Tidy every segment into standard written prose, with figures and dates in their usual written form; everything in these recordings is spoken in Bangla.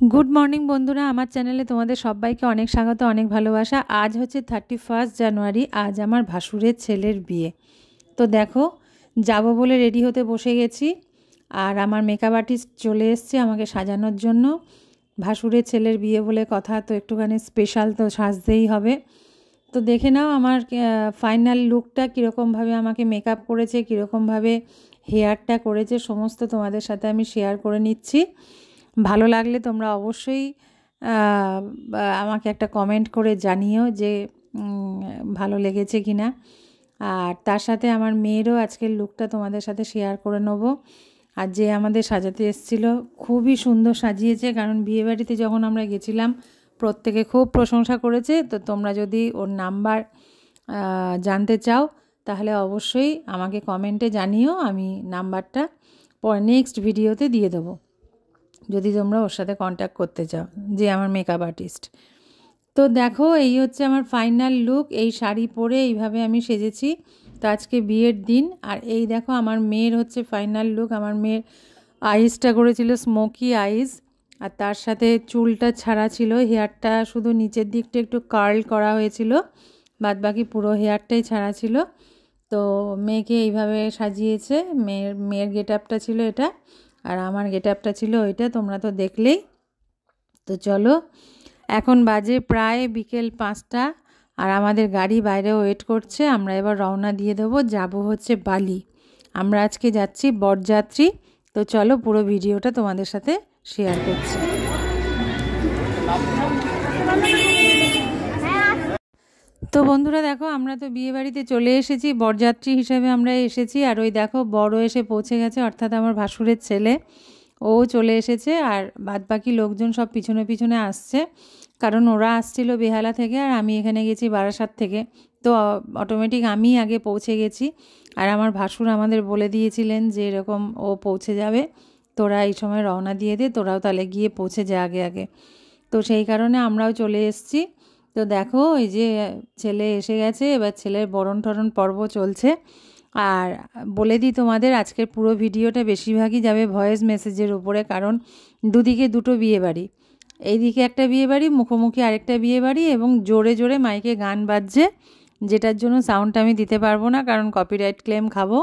গুড মর্নিং বন্ধুরা, আমার চ্যানেলে তোমাদের সবাইকে অনেক স্বাগত, অনেক ভালোবাসা। আজ হচ্ছে 31 জানুয়ারি। আজ আমার ভাসুরের ছেলের বিয়ে। তো দেখো, যাব বলে রেডি হতে বসে গেছি। আর আমার মেকআপ আর্টিস্ট চলে এসছে আমাকে সাজানোর জন্য। ভাসুরের ছেলের বিয়ে বলে কথা, তো একটুখানি স্পেশাল, তো সাজতেই হবে। তো দেখে নাও আমার ফাইনাল লুকটা, কীরকমভাবে আমাকে মেকআপ করেছে, কীরকমভাবে হেয়ারটা করেছে, সমস্ত তোমাদের সাথে আমি শেয়ার করে নিচ্ছি। ভালো লাগলে তোমরা অবশ্যই আমাকে একটা কমেন্ট করে জানিও যে ভালো লেগেছে কি না। আর তার সাথে আমার মেয়েরও আজকের লুকটা তোমাদের সাথে শেয়ার করে নেব। আর যে আমাদের সাজাতে এসেছিল খুবই সুন্দর সাজিয়েছে, কারণ বিয়েবাড়িতে যখন আমরা গেছিলাম প্রত্যেকে খুব প্রশংসা করেছে। তো তোমরা যদি ওর নাম্বার জানতে চাও তাহলে অবশ্যই আমাকে কমেন্টে জানিও, আমি নাম্বারটা পরে নেক্সট ভিডিওতে দিয়ে দেবো, যদি তোমরা ওর সাথে কন্ট্যাক্ট করতে চাও, যে আমার মেকআপ আর্টিস্ট। তো দেখো, এই হচ্ছে আমার ফাইনাল লুক। এই শাড়ি পরে এইভাবে আমি সেজেছি। তো আজকে বিয়ের দিন। আর এই দেখো আমার মেয়ের হচ্ছে ফাইনাল লুক। আমার মেয়ের আইসটা করেছিল স্মোকি আইস, আর তার সাথে চুলটা ছাড়া ছিল, হেয়ারটা শুধু নিচের দিকটা একটু কার্ল করা হয়েছিল, বাদবাকি পুরো হেয়ারটাই ছাড়া ছিল। তো মেয়েকে এইভাবে সাজিয়েছে। মেয়ের গেট আপটা ছিল এটা, আর আমার গেট আপটা ছিল ওইটা, তোমরা তো দেখলেই। তো চলো, এখন বাজে প্রায় বিকেল 5টা, আর আমাদের গাড়ি বাইরে ওয়েট করছে। আমরা এবার রওনা দিয়ে দেবো, যাব হচ্ছে বালি। আমরা আজকে যাচ্ছি বরযাত্রী। তো চলো, পুরো ভিডিওটা তোমাদের সাথে শেয়ার করছি। তো বন্ধুরা দেখো, আমরা তো বিয়েবাড়িতে চলে এসেছি, বরযাত্রী হিসেবে আমরা এসেছি। আর ওই দেখো বড় এসে পৌঁছে গেছে, অর্থাৎ আমার ভাসুরের ছেলে, ও চলে এসেছে। আর বাদবাকি লোকজন সব পিছনে পিছনে আসছে, কারণ ওরা আসছিল বেহালা থেকে আর আমি এখানে গেছি বারাসাত থেকে। তো অটোমেটিক আমি আগে পৌঁছে গেছি। আর আমার ভাসুর আমাদের বলে দিয়েছিলেন যে এরকম ও পৌঁছে যাবে, তোরা এই সময় রওনা দিয়ে দে, তোরাও তাহলে গিয়ে পৌঁছে যা আগে আগে। তো সেই কারণে আমরাও চলে এসেছি। তো দেখো, এই যে ছেলে এসে গেছে, এবার ছেলের বরণ টরণ পর্ব চলছে। আর বলে দিই তোমাদের, আজকের পুরো ভিডিওটা বেশিরভাগই যাবে ভয়েস মেসেজের উপরে, কারণ দুদিকে দুটো বিয়েবাড়ি, এইদিকে একটা বিয়েবাড়ি, মুখোমুখি আরেকটা বিয়েবাড়ি, এবং জোরে জোরে মাইকে গান বাজছে, যেটার জন্য সাউন্ডটা আমি দিতে পারবো না, কারণ কপিরাইট ক্লেম খাবো।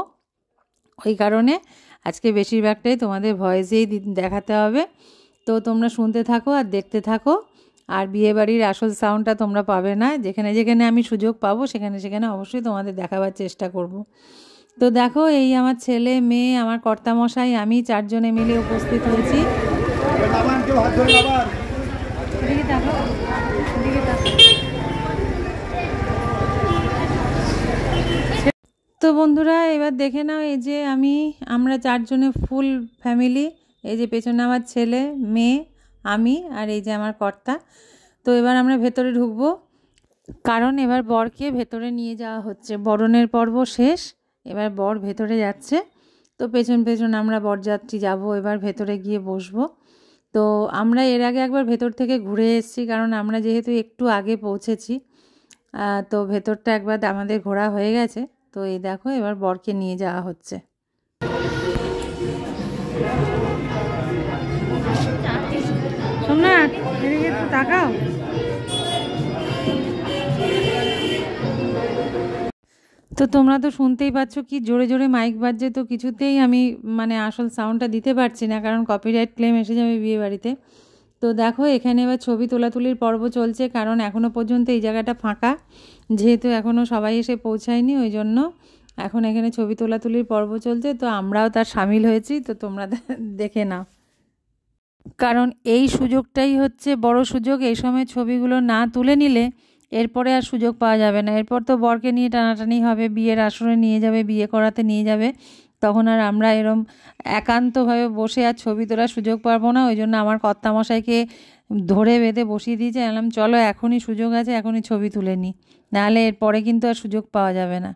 ওই কারণে আজকে বেশিরভাগটাই তোমাদের ভয়েসেই দেখাতে হবে। তো তোমরা শুনতে থাকো আর দেখতে থাকো। আর বিয়েবাড়ির আসল সাউন্ডটা তোমরা পাবে না। যেখানে যেখানে আমি সুযোগ পাবো সেখানে সেখানে অবশ্যই তোমাদের দেখাবার চেষ্টা করব। তো দেখো, এই আমার ছেলে, মেয়ে, আমার কর্তামশাই, আমি 4 জনে মিলে উপস্থিত হয়েছি। তো বন্ধুরা এবার দেখে নাও, এই যে আমরা 4 জনে ফুল ফ্যামিলি। এই যে পেছনে আমার ছেলে, মেয়ে, আমি, আর এই যে আমার কর্তা। তো এবার আমরা ভেতরে ঢুকবো, কারণ এবার বরকে ভেতরে নিয়ে যাওয়া হচ্ছে। বরণের পর্ব শেষ, এবার বর ভেতরে যাচ্ছে। তো পেছন পেছন আমরা বরযাত্রী যাব, এবার ভেতরে গিয়ে বসবো। তো আমরা এর আগে একবার ভেতর থেকে ঘুরে এসেছি, কারণ আমরা যেহেতু একটু আগে পৌঁছেছি। তো ভেতরটা একবার আমাদের ঘোরা হয়ে গেছে। তো এই দেখো, এবার বরকে নিয়ে যাওয়া হচ্ছে। শোনা, এদিকে একটু তাকাও। তো তোমরা তো শুনতেই পাচ্ছ কি জোরে জোরে মাইক বাজছে। তো কিছুতেই আমি আসল সাউন্ডটা দিতে পারছি না, কারণ কপিরাইট ক্লেম এসে যাবে বিয়ে বাড়িতে। তো দেখো, এখানে এবার ছবি তোলাতুলির পর্ব চলছে, কারণ এখনও পর্যন্ত এই জায়গাটা ফাঁকা, যেহেতু এখনও সবাই এসে পৌঁছায়নি, ওই জন্য এখন এখানে ছবি তোলাতুলির পর্ব চলছে। তো আমরাও তার সামিল হয়েছি, তো তোমরা দেখে নাও। কারণ এই সুযোগটাই হচ্ছে বড় সুযোগ। এই সময় ছবিগুলো না তুলে নিলে এরপরে আর সুযোগ পাওয়া যাবে না। এরপর তো বরকে নিয়ে টানাটানি হবে, বিয়ের আসরে নিয়ে যাবে, বিয়ে করাতে নিয়ে যাবে, তখন আর আমরা এরম একান্তভাবে বসে আর ছবি তোলার সুযোগ পাবো না। ওই জন্য আমার কর্তামশাইকে ধরে বেঁধে বসিয়ে দিয়েছে, বললাম চলো এখনই সুযোগ আছে, এখনই ছবি তুলে নিই, নাহলে এরপরে কিন্তু আর সুযোগ পাওয়া যাবে না।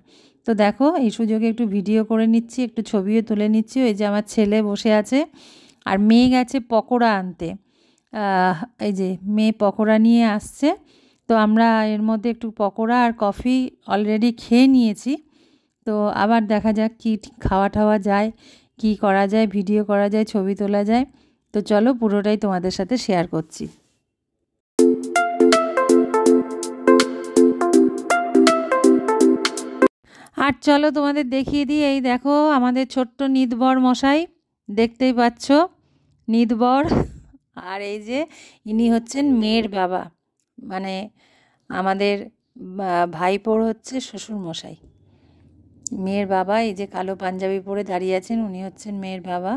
তো দেখো, এই সুযোগে একটু ভিডিও করে নিচ্ছি, একটু ছবিও তুলে নিচ্ছি। ওই যে আমার ছেলে বসে আছে, আর মেয়ে গেছে পকোড়া আনতে। এই যে মেয়ে পকোড়া নিয়ে আসছে। তো আমরা এর মধ্যে একটু পকোড়া আর কফি অলরেডি খেয়ে নিয়েছি। তো আবার দেখা যাক কি খাওয়া টাওয়া যায়, কি করা যায়, ভিডিও করা যায়, ছবি তোলা যায়। তো চলো পুরোটাই তোমাদের সাথে শেয়ার করছি। আর চলো তোমাদের দেখিয়ে দিই, এই দেখো আমাদের ছোট্ট নিতবর মশাই, দেখতেই পাচ্ছ নিতবর। আর এই যে ইনি হচ্ছেন মেয়ের বাবা, মানে আমাদের ভাইপোর হচ্ছে শ্বশুর মশাই, মেয়ের বাবা। এই যে কালো পাঞ্জাবি পরে দাঁড়িয়ে আছেন, উনি হচ্ছেন মেয়ের বাবা।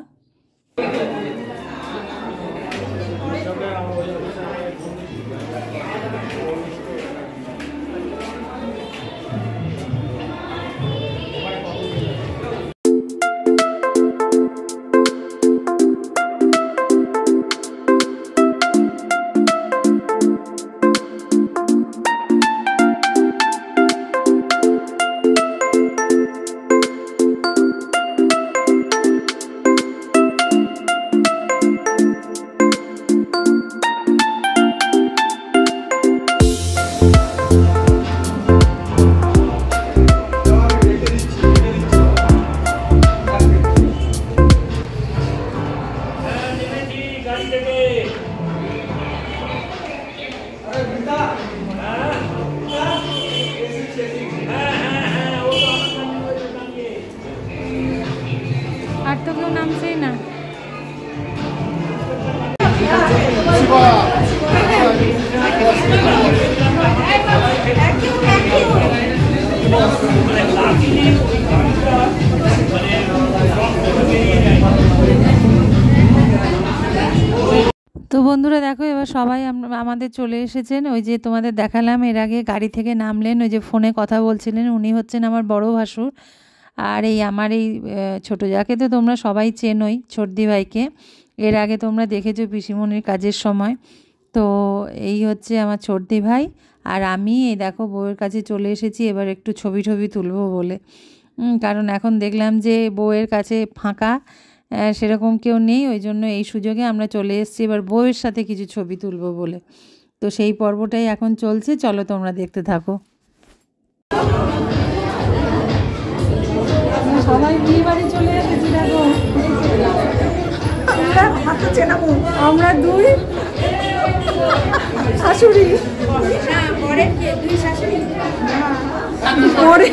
আর তো কেউ নামছেই না। তো বন্ধুরা দেখো এবার সবাই আমাদের চলে এসেছেন। ওই যে তোমাদের দেখালাম এর আগে গাড়ি থেকে নামলেন, ওই যে ফোনে কথা বলছিলেন, উনি হচ্ছেন আমার বড় ভাসুর। আর এই আমার এই ছোটো যাকে তো তোমরা সবাই চেনোই, ছোটদি ভাইকে, এর আগে তোমরা দেখেছো পিসিমণির কাজের সময়। তো এই হচ্ছে আমার ছোটদি ভাই। আর আমি এই দেখো বউয়ের কাছে চলে এসেছি এবার একটু ছবি তুলবো বলে, কারণ এখন দেখলাম যে বউয়ের কাছে ফাঁকা সেরকম কেউ নেই, ওই জন্য এই সুযোগে আমরা চলে এসেছি এবার বউয়ের সাথে কিছু ছবি তুলবো বলে। তো সেই পর্বটাই এখন চলছে, চলো তোমরা দেখতে থাকো। সবাই বিয়ে বাড়ি চলে এসেছি দেখো, আমরা দুই শাশুড়ি, দুই শাশুড়ি পরে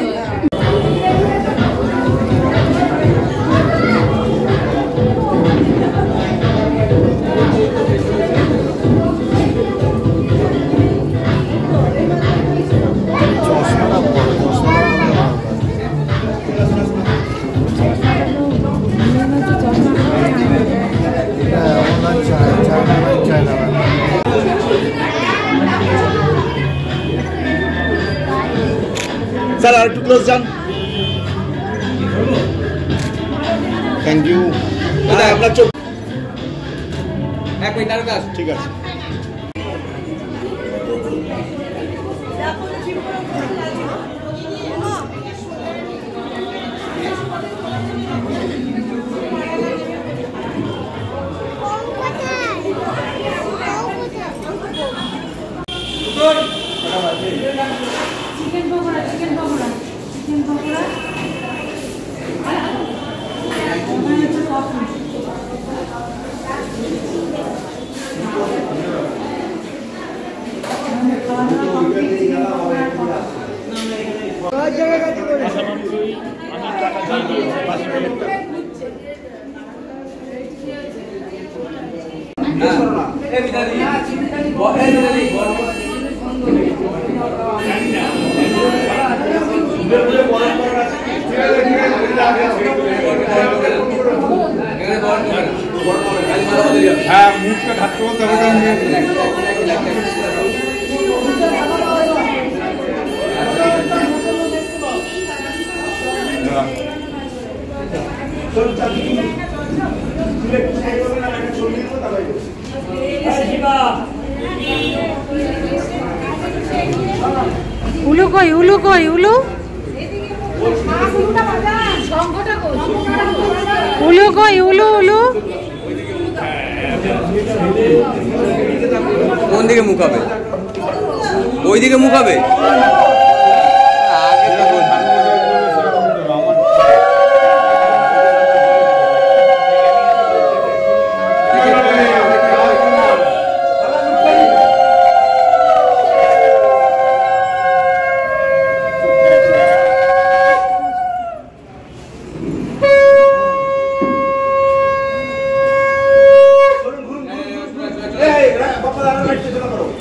স্যার আর একটু ক্লোজ যান। Thank you. আপনার চোখ এক মিনিট কাজ ঠিক আছে। Chicken pakora, chicken pakora, chicken pakora, হ্যাঁ মুখটা ঢাকতে বলতে হবে। উলু কই, উলু কই, উলু উলু কই, উলু উলু কোন দিকে মুখাবে? ওই দিকে মুখাবে।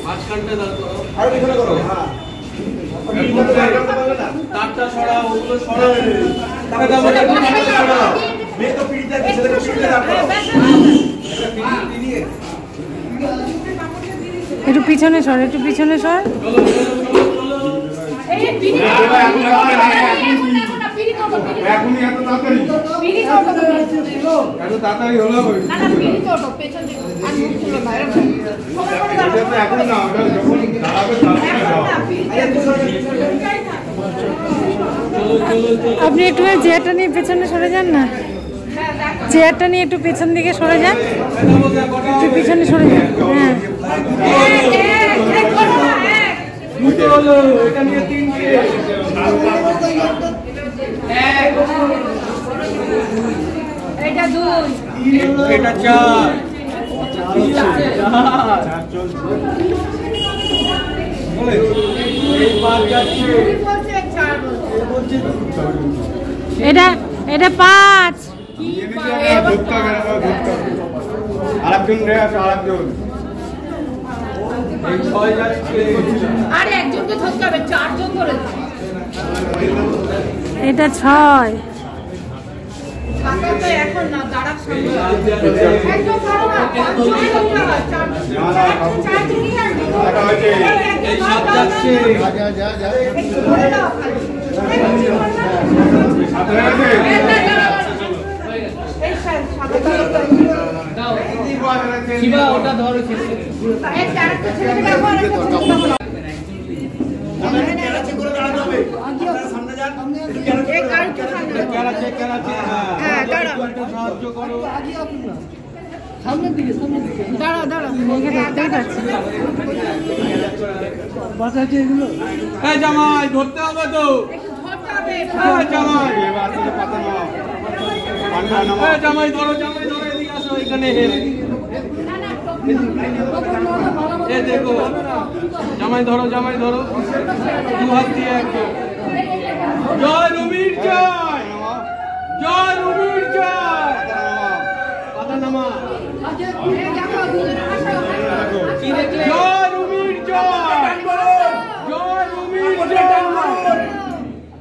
মাঝখানটা দাঁড় করো। আর এখানে করো। হ্যাঁ। তারটা সরাও, ওগুলো সরাও। টাকা দাও, সরাও। মেয়ে তো পিড়িতে আছে, ছেলেকে পিড়িতে রাখো। একটু পিছনে সর, একটু পিছনে সর। এখনই এত তাড়াতাড়ি হলো এখন না, যখন দাঁড়াবে আপনি একটু চেয়ারটা নিয়ে পেছনে সরে যান না, চেয়ারটা নিয়ে একটু পেছন দিকে সরে যান, একটু পিছনে সরে যান। হ্যাঁ এটা নিয়ে 3 এটা 2 এটা 4 এটা 5। আরেকজন রে আছে, আরেকজন আর একজনকে ধরতে হবে, 4 জন করে। এটা 6। এখন না দাঁড়া সামনে একদম ভালো না, 5 জন করতে হবে, 4 জনই আসবে। এই সব যাচ্ছে। একটু ধরে দাও খালি। এই সাথে দাও শিবা ওটা ধরো। এই চারটা ছেলেকে দেখো আর একটা ছেলে জামাই ধরতে হবে তো, জামাই জামাই ধরো, জামাই ধরো, এদিকে আসো, এখানে দেখো, জামাই ধরো, জামাই ধরো, 2 হাত দিয়ে একদম। জয় রুমির জয়, জয় রুমির জয়। পাতা নামা। জয় রুমির জয়, জয় রুমির জয়।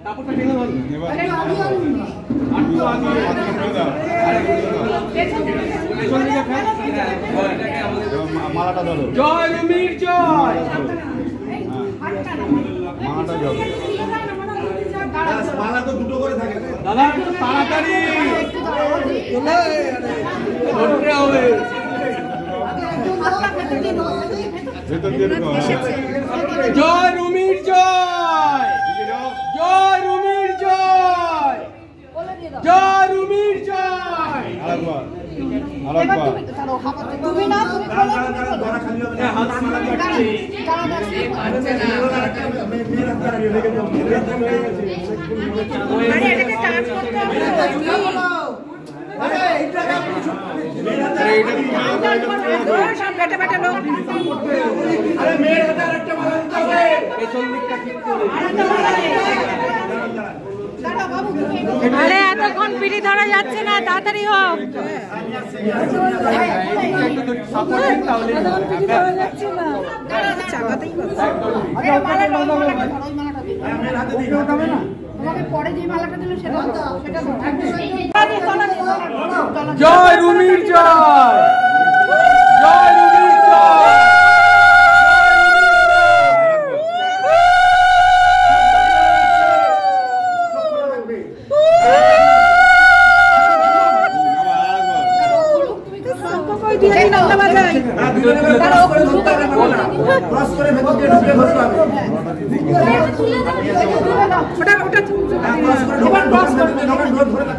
কাপড়টা টেনে ধরো। মালাটা ধরো। জয় রুমির জয়। মালাটা ধরো। মালা তো দুটো করে থাকে। দাদা একটু তাড়াতাড়ি ধরতে হবে। ভেতর দিয়ে ঢুকো। জয় রুমির জয়, জয় রুমির জয়, জয় রুমির জয়। আরেকবার, আরেকবার। তুমি না, তুমি বলো, তুমি বলো। হাত মালা কাটছি। আরে এটাকে টাচ করতে হবে। সব বেটা বেটা লোক। পেছন দিকটা ঠিক করে। আরে এতক্ষণ পিড়ি ধরা যাচ্ছে না, তাড়াতাড়ি হোক। পরে যে মালাটা দিল সেটা জয় রুমির জয়, জয় রুমির জয়।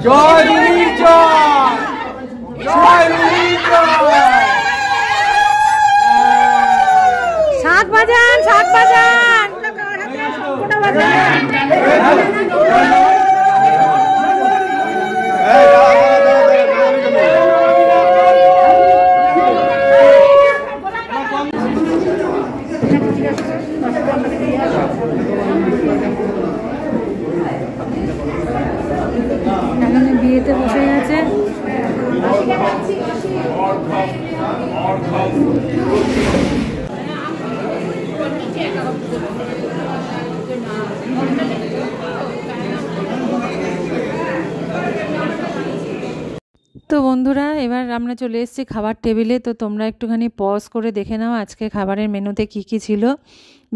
জয় রুমির জয়, জয় রুমির জয়। 7 বাজান, 7 বাজান। এখানে বিয়েতে বসে গেছে। তো বন্ধুরা এবার আমরা চলে এসেছি খাবার টেবিলে। তো তোমরা একটুখানি পজ করে দেখে নাও আজকে খাবারের মেনুতে কি কি ছিল।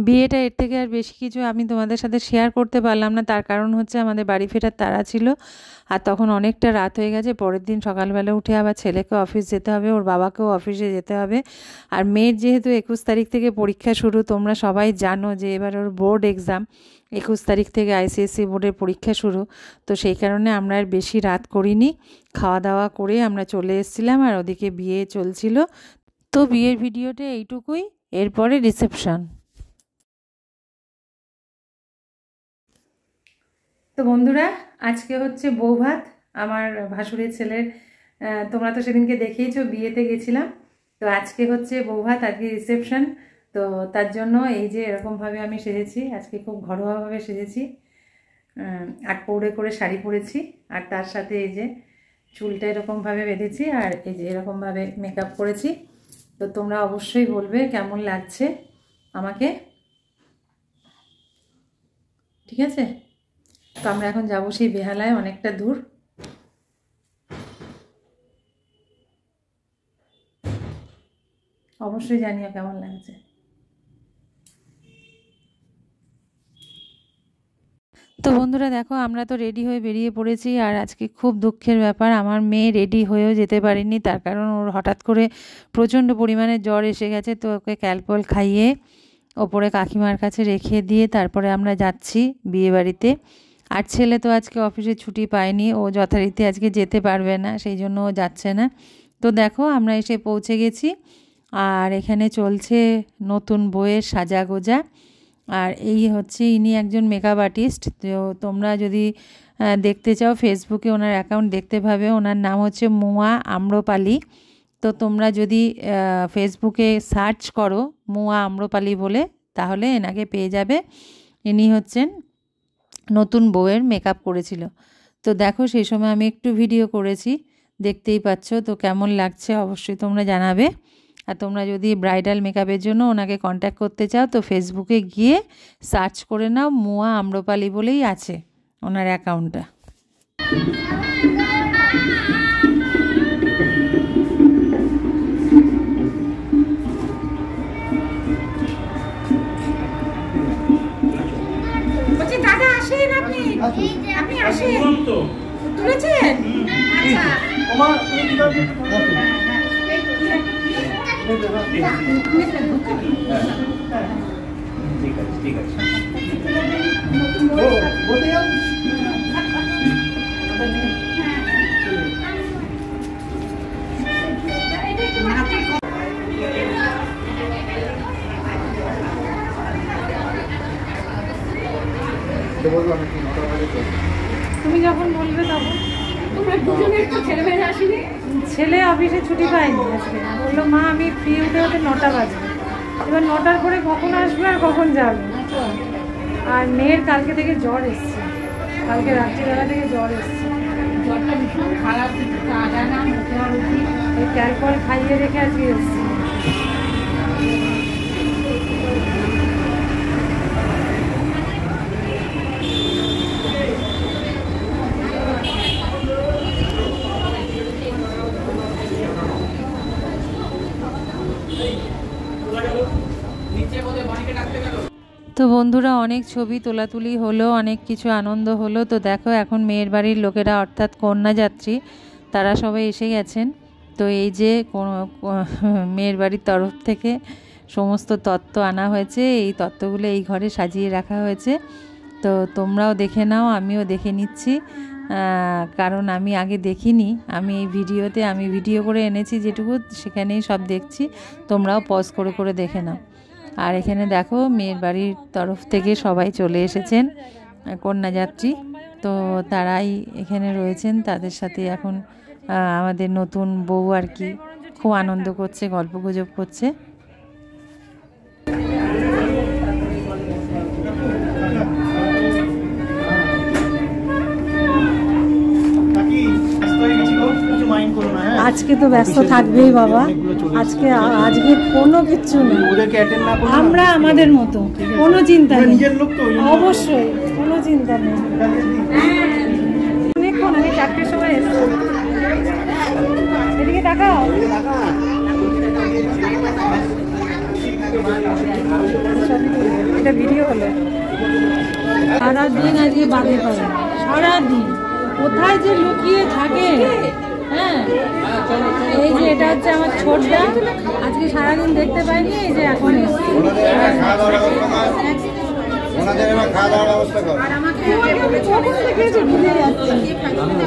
বিয়েটা এর থেকে আর বেশি কিছু আমি তোমাদের সাথে শেয়ার করতে পারলাম না, তার কারণ হচ্ছে আমাদের বাড়ি ফেরার তাড়া ছিল আর তখন অনেকটা রাত হয়ে গেছে। পরের দিন সকালবেলা উঠে আবার ছেলেকে অফিস যেতে হবে, ওর বাবাকেও অফিসে যেতে হবে। আর মেয়ের যেহেতু 21 তারিখ থেকে পরীক্ষা শুরু, তোমরা সবাই জানো যে এবার ওর বোর্ড এক্সাম 21 তারিখ থেকে ICSE বোর্ডের পরীক্ষা শুরু। তো সেই কারণে আমরা আর বেশি রাত করিনি, খাওয়া দাওয়া করে আমরা চলে এসেছিলাম আর ওদিকে বিয়ে চলছিল। তো বিয়ের ভিডিওটা এইটুকুই, এরপরে রিসেপশন। তো বন্ধুরা আজকে হচ্ছে বৌভাত আমার ভাসুরের ছেলের। তোমরা তো সেদিনকে দেখেইছো, বিয়েতে গেছিলাম। তো আজকে হচ্ছে বৌভাত, আজকে রিসেপশন। তো তার জন্য এই যে এরকমভাবে আমি সেজেছি, আজকে খুব ঘরোয়াভাবে সেজেছি। 8 পৌড়ে করে শাড়ি পরেছি আর তার সাথে এই যে চুলটা এরকমভাবে বেঁধেছি আর এই যে এরকমভাবে মেকআপ করেছি। তো তোমরা অবশ্যই বলবে কেমন লাগছে আমাকে, ঠিক আছে? তো আমরা এখন যাবো সেই বেহালায়, অনেকটা দূর। অবশ্যই জানিও কেমন লাগছে। তো বন্ধুরা দেখো আমরা তো রেডি হয়ে বেরিয়ে পড়েছি। আর আজকে খুব দুঃখের ব্যাপার, আমার মেয়ে রেডি হয়েও যেতে পারেনি, তার কারণ ওর হঠাৎ করে প্রচণ্ড পরিমাণে জ্বর এসে গেছে। তো ওকে ক্যালপল খাইয়ে ওপরে কাকিমার কাছে রেখে দিয়ে তারপরে আমরা যাচ্ছি বিয়েবাড়িতে। আর ছেলে তো আজকে অফিসে ছুটি পায়নি, ও যথারীতি আজকে যেতে পারবে না, সেই জন্য ও যাচ্ছে না। তো দেখো আমরা এসে পৌঁছে গেছি আর এখানে চলছে নতুন বউয়ের সাজাগোজা। আর এই হচ্ছে ইনি একজন মেকআপ আর্টিস্ট। তো তোমরা যদি দেখতে চাও ফেসবুকে ওনার অ্যাকাউন্ট দেখতে পাবে, ওনার নাম হচ্ছে মুয়া আম্রপালি। তো তোমরা যদি ফেসবুকে সার্চ করো মুয়া আম্রপালি বলে, তাহলে এনাকে পেয়ে যাবে। ইনি হচ্ছেন নতুন বউয়ের মেকআপ করেছিল। তো দেখো সেই সময় আমি একটু ভিডিও করেছি, দেখতেই পাচ্ছ। তো কেমন লাগছে অবশ্যই তোমরা জানাবে। আর তোমরা যদি ব্রাইডাল মেকআপের জন্য ওনাকে কন্ট্যাক্ট করতে চাও তো ফেসবুকে গিয়ে সার্চ করে নাও, মুয়া আম্রপালি বলেই আছে ওনার অ্যাকাউন্টটা। দাদা আসেন, আপনি আসেন, তুলেছেন? আচ্ছা ঠিক আছে ঠিক আছে। তুমি যখন বলবে তখন। তোমরা দুজনে একটু ছেলেমেয়েরা আসেনি? ছেলে অফিসে ছুটি পায়নি আজকে, বললো মা আমি ফ্রি হতে হতে 9টা বাজবে। এবার 9টার পরে কখন আসবে আর কখন যাবে? আর মেয়ের কালকে থেকে জ্বর এসছে, কালকে রাত্রিবেলা থেকে জ্বর এসছে। জ্বরটা ভীষণ খারাপ, কাদা না মুখে আর এই ক্যালকল খাইয়ে রেখে আজকে এসছে। তো বন্ধুরা অনেক ছবি তোলাতুলি হলো, অনেক কিছু আনন্দ হলো। তো দেখো এখন মেয়ের বাড়ির লোকেরা অর্থাৎ কন্যাযাত্রী তারা সবাই এসে গেছেন। তো এই যে মেয়ের বাড়ির তরফ থেকে সমস্ত তত্ত্ব আনা হয়েছে, এই তত্ত্বগুলো এই ঘরে সাজিয়ে রাখা হয়েছে। তো তোমরাও দেখে নাও, আমিও দেখে নিচ্ছি, কারণ আমি আগে দেখিনি। আমি এই ভিডিওতে আমি ভিডিও করে এনেছি যেটুকু, সেখানেই সব দেখছি, তোমরাও পজ করে করে দেখে নাও। আর এখানে দেখো মেয়ের বাড়ির তরফ থেকে সবাই চলে এসেছেন কন্যাযাত্রী। তো তারাই এখানে রয়েছেন, তাদের সাথে এখন আমাদের নতুন বউ আর কি খুব আনন্দ করছে, গল্পগুজব করছে। আজকে তো ব্যস্ত থাকবেই বাবা, আজকে কোনো কিচ্ছু নেই, আমরা আমাদের মতো, কোনো চিন্তা নেই, অবশ্যই কোনো চিন্তা নেই। অনেকক্ষণ, আমি 4টের সময় এসেছি। এদিকে তাকাও। এটা ভিডিও হলো। সারাদিন আজকে বাদে পাবে, সারাদিন কোথায় যে লুকিয়ে থাকে। হ্যাঁ, এই যে এটা হচ্ছে আমার ছোটটা, আজকে সারাদিন দেখতে পাইনি, এই যে এখন এসছে।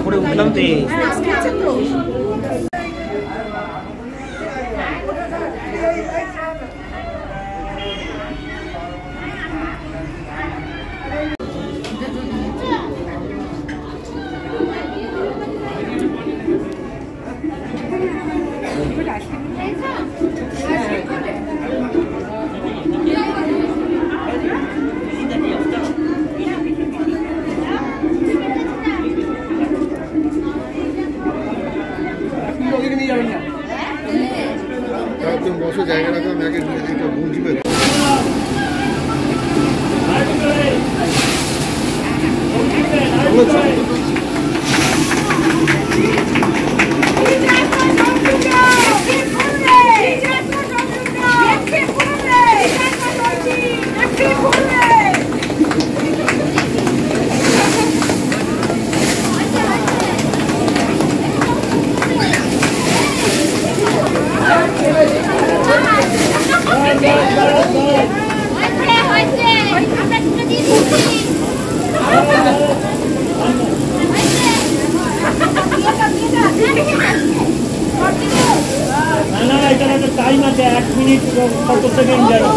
উপরে উঠলাম তো বসে জায়গা রাখো, আমি আগে বুঝবে। টাইম আছে 1 মিনিট 70 সেকেন্ড যাবে।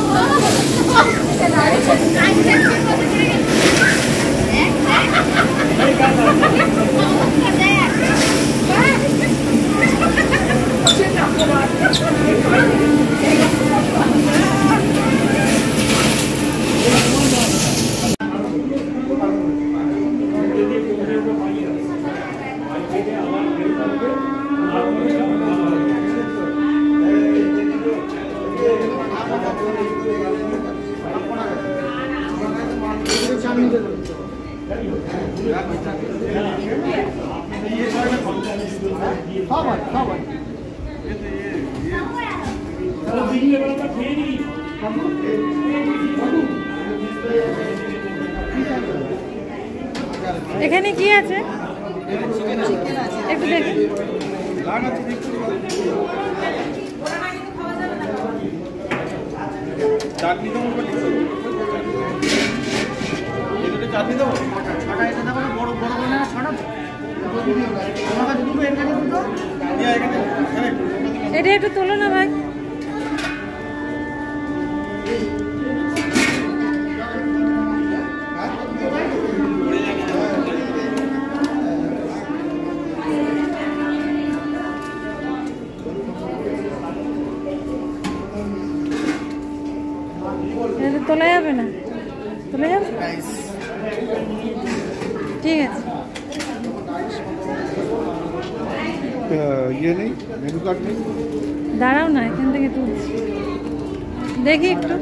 এখানে কি আছে একটু দেখি। চাটনি দেবো, চাটনি দেবো, বড় বড় এটা একটু তোলো না ভাই। এটা তোলা যাবে না, তোলা যাবে, ঠিক আছে। ইয়ে নেই, মেনু কার্ড নেই। দাঁড়াও না, এখান থেকে তুলছি, দেখি একটু।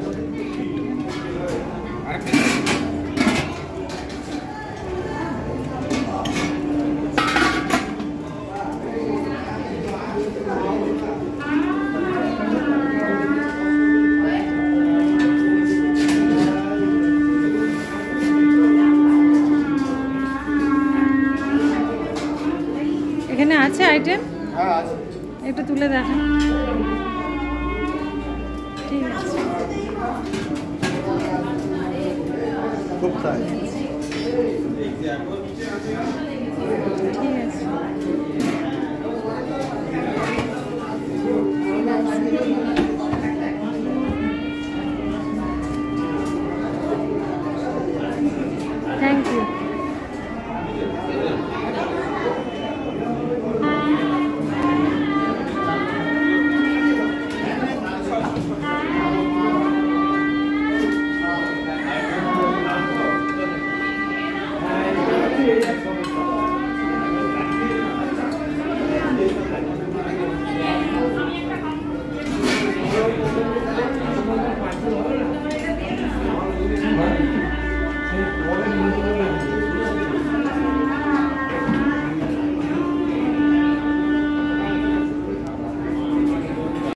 এখানে আছে আইটেম, একটু তুলে দেখান, ঠিক আছে। ঠিক আছে।